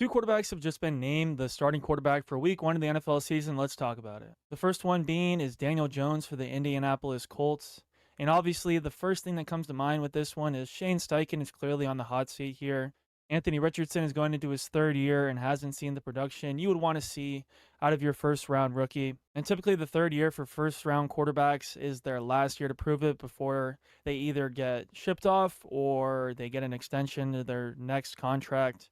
Two quarterbacks have just been named the starting quarterback for week 1 of the NFL season. Let's talk about it. The first one being is Daniel Jones for the Indianapolis Colts. And obviously, the first thing that comes to mind with this one is Shane Steichen is clearly on the hot seat here. Anthony Richardson is going into his third year and hasn't seen the production you would want to see out of your first round rookie. And typically, the third year for first round quarterbacks is their last year to prove it before they either get shipped off or they get an extension to their next contract.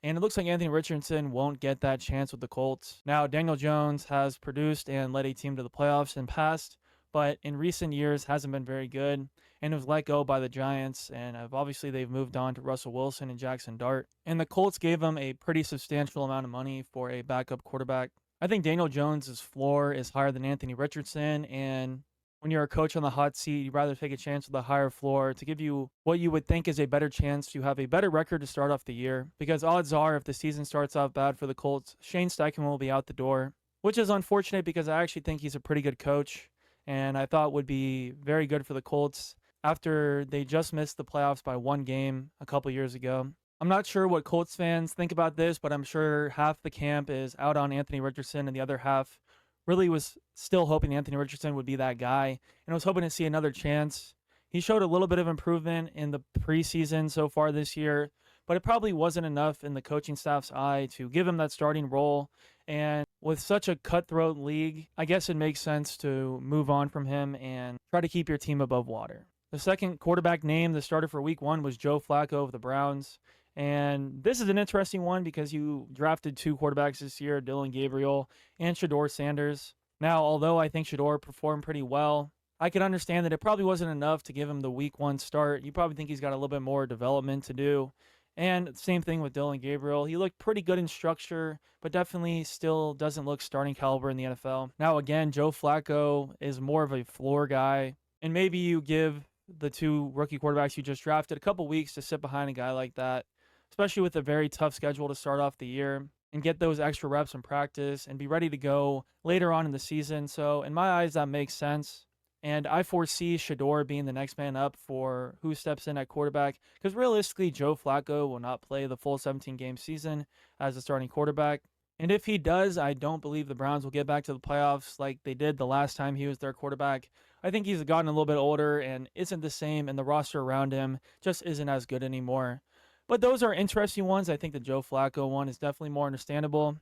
And it looks like Anthony Richardson won't get that chance with the Colts. Now, Daniel Jones has produced and led a team to the playoffs in past, but in recent years hasn't been very good and was let go by the Giants. And obviously they've moved on to Russell Wilson and Jackson Dart. And the Colts gave him a pretty substantial amount of money for a backup quarterback. I think Daniel Jones' floor is higher than Anthony Richardson, and when you're a coach on the hot seat, you'd rather take a chance with a higher floor to give you what you would think is a better chance to have a better record to start off the year. Because odds are, if the season starts off bad for the Colts, Shane Steichen will be out the door, which is unfortunate because I actually think he's a pretty good coach, and I thought would be very good for the Colts after they just missed the playoffs by one game a couple years ago. I'm not sure what Colts fans think about this, but I'm sure half the camp is out on Anthony Richardson and the other half really was still hoping Anthony Richardson would be that guy and was hoping to see another chance. He showed a little bit of improvement in the preseason so far this year, but it probably wasn't enough in the coaching staff's eye to give him that starting role. And with such a cutthroat league, I guess it makes sense to move on from him and try to keep your team above water. The second quarterback name that started for week 1 was Joe Flacco of the Browns. And this is an interesting one because you drafted two quarterbacks this year, Dylan Gabriel and Shedeur Sanders. Now, although I think Shedeur performed pretty well, I could understand that it probably wasn't enough to give him the week 1 start. You probably think he's got a little bit more development to do. And same thing with Dylan Gabriel. He looked pretty good in structure, but definitely still doesn't look starting caliber in the NFL. Now, again, Joe Flacco is more of a floor guy. And maybe you give the two rookie quarterbacks you just drafted a couple weeks to sit behind a guy like that, especially with a very tough schedule to start off the year, and get those extra reps in practice and be ready to go later on in the season. So in my eyes, that makes sense. And I foresee Shedeur being the next man up for who steps in at quarterback, because realistically, Joe Flacco will not play the full 17-game season as a starting quarterback. And if he does, I don't believe the Browns will get back to the playoffs like they did the last time he was their quarterback. I think he's gotten a little bit older and isn't the same, and the roster around him just isn't as good anymore. But those are interesting ones. I think the Joe Flacco one is definitely more understandable.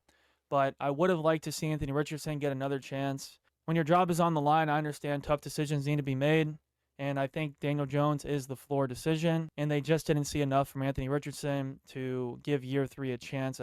But I would have liked to see Anthony Richardson get another chance. When your job is on the line, I understand tough decisions need to be made. And I think Daniel Jones is the floor decision. And they just didn't see enough from Anthony Richardson to give year 3 a chance